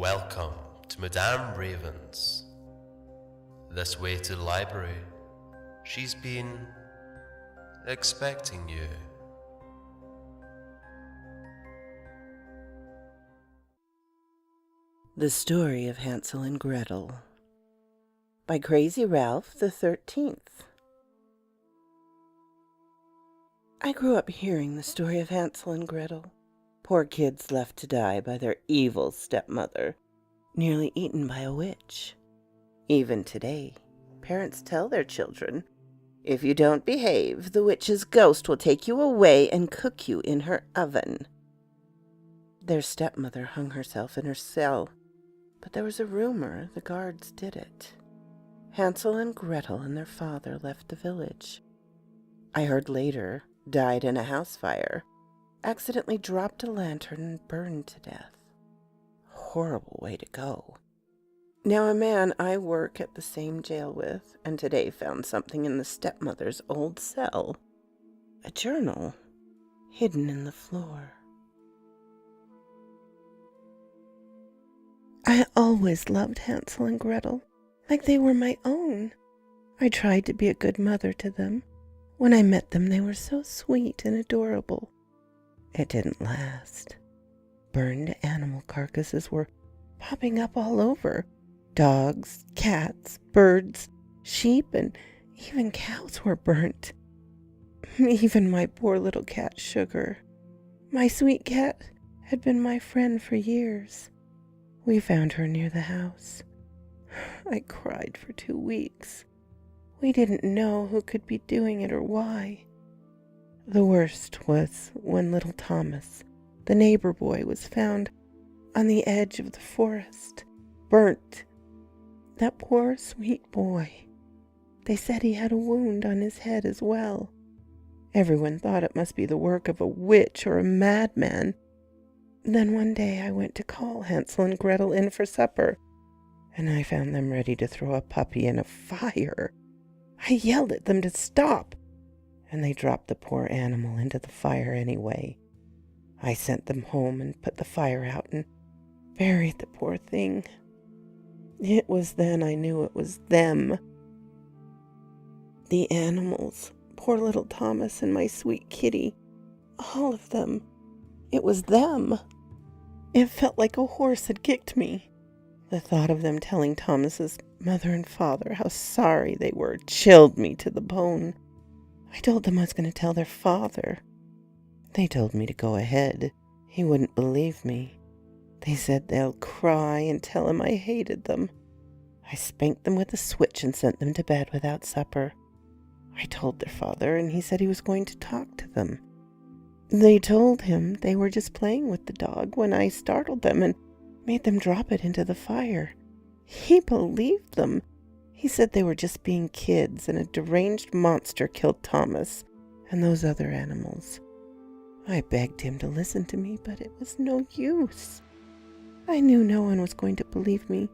Welcome to Madame Raven's. This way to the library. She's been expecting you. The Story of Hansel and Gretel by CrazyRalphThe13th. I grew up hearing the story of Hansel and Gretel, poor kids left to die by their evil stepmother, nearly eaten by a witch. Even today, parents tell their children, "If you don't behave, the witch's ghost will take you away and cook you in her oven." Their stepmother hung herself in her cell, but there was a rumor the guards did it. Hansel and Gretel and their father left the village. I heard later died in a house fire, accidentally dropped a lantern and burned to death. Horrible way to go. Now a man I work at the same jail with, and today found something in the stepmother's old cell. A journal hidden in the floor. I always loved Hansel and Gretel, like they were my own. I tried to be a good mother to them. When I met them, they were so sweet and adorable. It didn't last. Burned animal carcasses were popping up all over. Dogs, cats, birds, sheep, and even cows were burnt. Even my poor little cat, Sugar. My sweet cat had been my friend for years. We found her near the house. I cried for 2 weeks. We didn't know who could be doing it or why. The worst was when little Thomas, the neighbor boy, was found on the edge of the forest, burnt. That poor sweet boy. They said he had a wound on his head as well. Everyone thought it must be the work of a witch or a madman. Then one day I went to call Hansel and Gretel in for supper, and I found them ready to throw a puppy in a fire. I yelled at them to stop, and they dropped the poor animal into the fire anyway. I sent them home and put the fire out and buried the poor thing. It was then I knew it was them. The animals, poor little Thomas and my sweet kitty, all of them. It was them. It felt like a horse had kicked me. The thought of them telling Thomas's mother and father how sorry they were chilled me to the bone. I told them I was going to tell their father. They told me to go ahead. He wouldn't believe me. They said they'll cry and tell him I hated them. I spanked them with a switch and sent them to bed without supper. I told their father, and he said he was going to talk to them. They told him they were just playing with the dog when I startled them and made them drop it into the fire. He believed them. He said they were just being kids and a deranged monster killed Thomas and those other animals. I begged him to listen to me, but it was no use. I knew no one was going to believe me,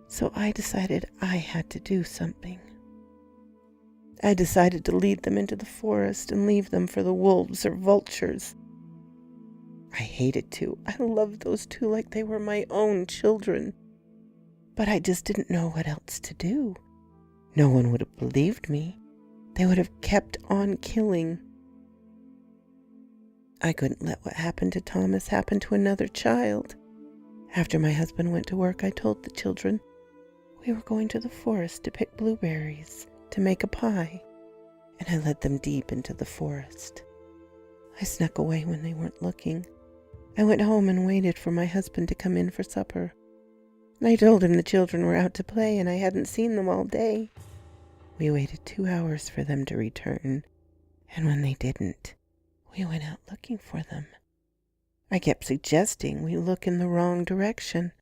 so I decided I had to do something. I decided to lead them into the forest and leave them for the wolves or vultures. I hated to. I loved those two like they were my own children. But I just didn't know what else to do. No one would have believed me. They would have kept on killing. I couldn't let what happened to Thomas happen to another child. After my husband went to work, I told the children we were going to the forest to pick blueberries to make a pie, and I led them deep into the forest. I snuck away when they weren't looking. I went home and waited for my husband to come in for supper. I told him the children were out to play and I hadn't seen them all day. We waited 2 hours for them to return, and when they didn't, we went out looking for them. I kept suggesting we look in the wrong direction.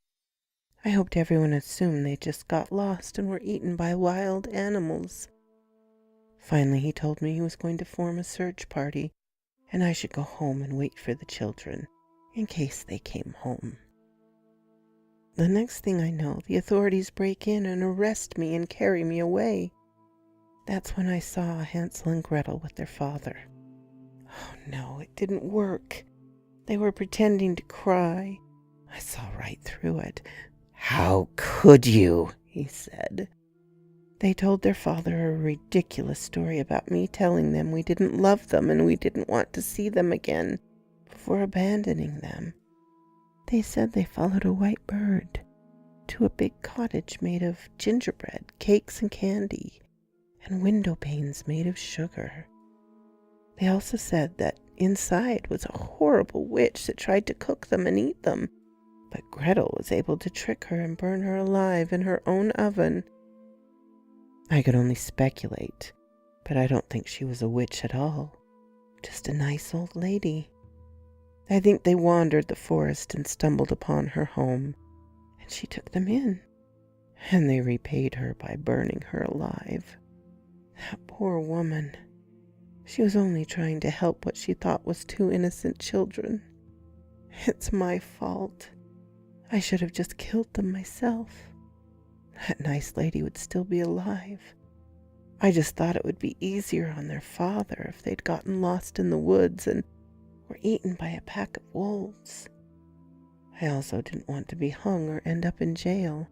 I hoped everyone assumed they just got lost and were eaten by wild animals. Finally, he told me he was going to form a search party, and I should go home and wait for the children in case they came home. The next thing I know, the authorities break in and arrest me and carry me away. That's when I saw Hansel and Gretel with their father. Oh no, it didn't work. They were pretending to cry. I saw right through it. "How could you?" he said. They told their father a ridiculous story about me telling them we didn't love them and we didn't want to see them again before abandoning them. They said they followed a white bird to a big cottage made of gingerbread, cakes and candy, and window panes made of sugar. They also said that inside was a horrible witch that tried to cook them and eat them, but Gretel was able to trick her and burn her alive in her own oven. I could only speculate, but I don't think she was a witch at all, just a nice old lady. I think they wandered the forest and stumbled upon her home, and she took them in, and they repaid her by burning her alive. That poor woman. She was only trying to help what she thought was two innocent children. It's my fault. I should have just killed them myself. That nice lady would still be alive. I just thought it would be easier on their father if they'd gotten lost in the woods and were eaten by a pack of wolves. I also didn't want to be hung or end up in jail.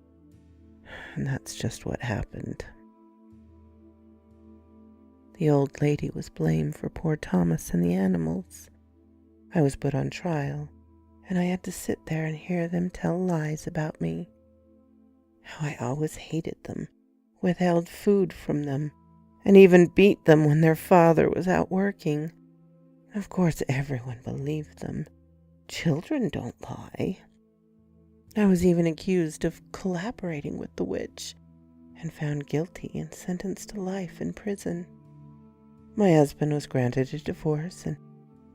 And that's just what happened. The old lady was blamed for poor Thomas and the animals. I was put on trial, and I had to sit there and hear them tell lies about me. How I always hated them, withheld food from them, and even beat them when their father was out working. Of course, everyone believed them. Children don't lie. I was even accused of collaborating with the witch and found guilty and sentenced to life in prison. My husband was granted a divorce, and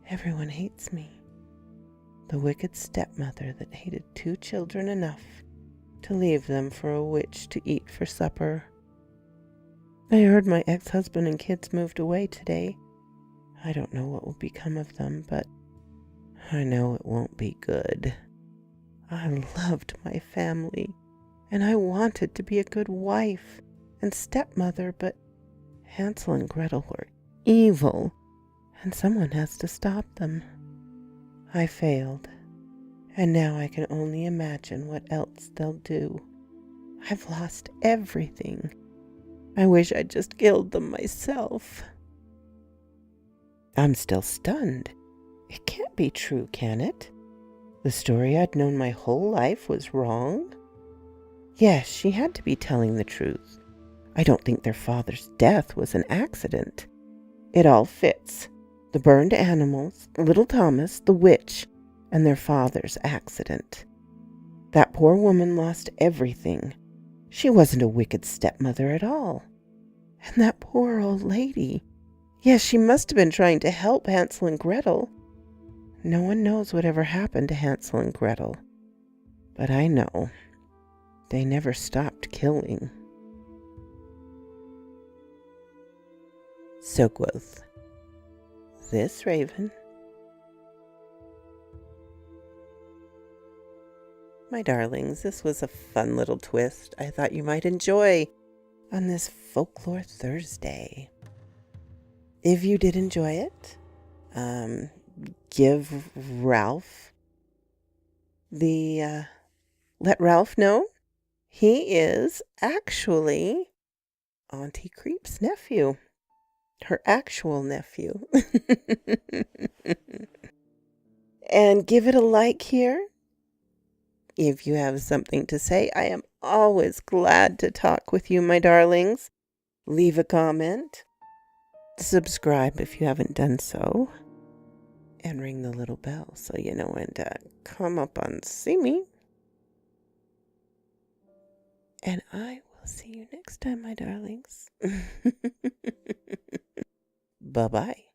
everyone hates me. The wicked stepmother that hated two children enough to leave them for a witch to eat for supper. I heard my ex-husband and kids moved away today. I don't know what will become of them, but I know it won't be good. I loved my family, and I wanted to be a good wife and stepmother, but Hansel and Gretel were evil, and someone has to stop them. I failed, and now I can only imagine what else they'll do. I've lost everything. I wish I'd just killed them myself. I'm still stunned. It can't be true, can it? The story I'd known my whole life was wrong? Yes, she had to be telling the truth. I don't think their father's death was an accident. It all fits. The burned animals, little Thomas, the witch, and their father's accident. That poor woman lost everything. She wasn't a wicked stepmother at all. And that poor old lady. Yes, she must have been trying to help Hansel and Gretel. No one knows whatever happened to Hansel and Gretel. But I know. They never stopped killing. So quoth this raven. My darlings, this was a fun little twist I thought you might enjoy on this Folklore Thursday. If you did enjoy it, give Ralph let Ralph know he is actually Auntie Creep's nephew. Her actual nephew. And give it a like here. If you have something to say, I am always glad to talk with you, my darlings. Leave a comment. Subscribe if you haven't done so. And ring the little bell so you know when to come up and see me. And I will see you next time, my darlings. Bye-bye.